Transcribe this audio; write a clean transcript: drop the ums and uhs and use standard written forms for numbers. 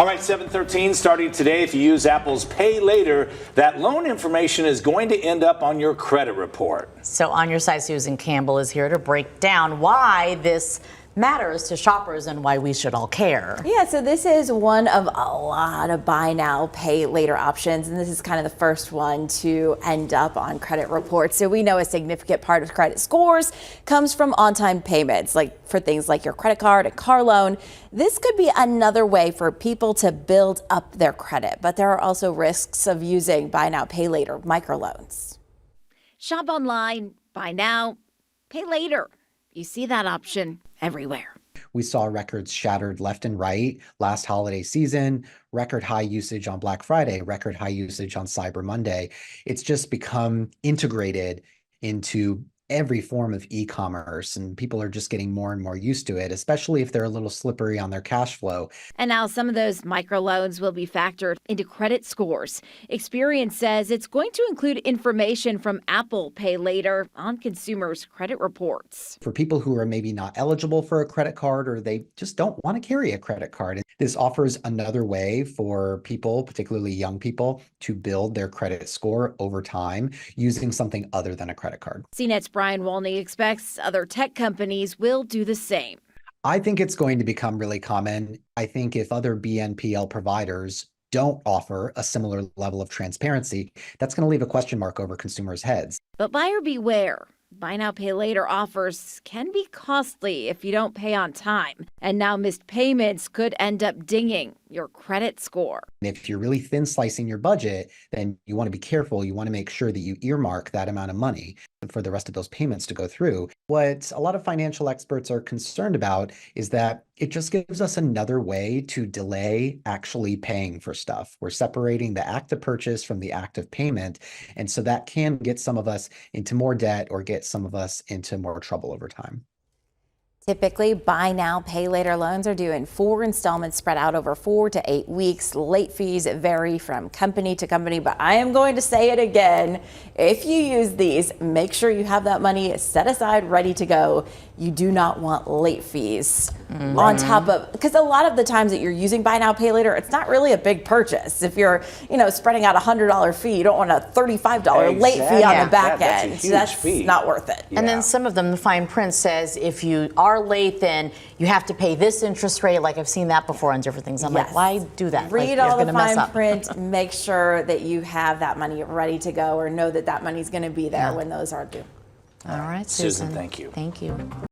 All right, 7:13 starting today. If you use Apple's Pay Later, that loan information is going to end up on your credit report. So on your side, Susan Campbell is here to break down why this matters to shoppers and why we should all care. Yeah, so this is one of a lot of buy now, pay later options, and this is kind of the first one to end up on credit reports. So we know a significant part of credit scores comes from on-time payments, like for things like your credit card and car loan. This could be another way for people to build up their credit, but there are also risks of using buy now, pay later microloans. Shop online, buy now, pay later. You see that option everywhere. We saw records shattered left and right last holiday season, record high usage on Black Friday, record high usage on Cyber Monday. It's just become integrated into every form of e-commerce, and people are just getting more and more used to it, especially if they're a little slippery on their cash flow. And now some of those microloans will be factored into credit scores. Experience says it's going to include information from Apple Pay Later on consumers' credit reports. For people who are maybe not eligible for a credit card, or they just don't want to carry a credit card, this offers another way for people, particularly young people, to build their credit score over time using something other than a credit card. CNET's Brian Wolney expects other tech companies will do the same. I think it's going to become really common. I think if other BNPL providers don't offer a similar level of transparency, that's going to leave a question mark over consumers' heads. But buyer beware. Buy now, pay later offers can be costly if you don't pay on time. And now missed payments could end up dinging your credit score. If you're really thin slicing your budget, then you want to be careful. You want to make sure that you earmark that amount of money for the rest of those payments to go through. What a lot of financial experts are concerned about is that it just gives us another way to delay actually paying for stuff. We're separating the act of purchase from the act of payment. And so that can get some of us into more debt or get some of us into more trouble over time. Typically, buy now, pay later loans are due in 4 installments spread out over 4 to 8 weeks. Late fees vary from company to company, but I am going to say it again. If you use these, make sure you have that money set aside, ready to go. You do not want late fees on top of, because a lot of the times that you're using buy now, pay later, it's not really a big purchase. If you're, spreading out a $100 fee, you don't want a $35 late fee on the back end. That's not worth it. And then some of them, the fine print says if you are late, then you have to pay this interest rate. Like I've seen that before on different things. I'm like, why do that? Read all the fine print. Make sure that you have that money ready to go, or know that that money's going to be there when those are due. All right, Susan, thank you. Thank you.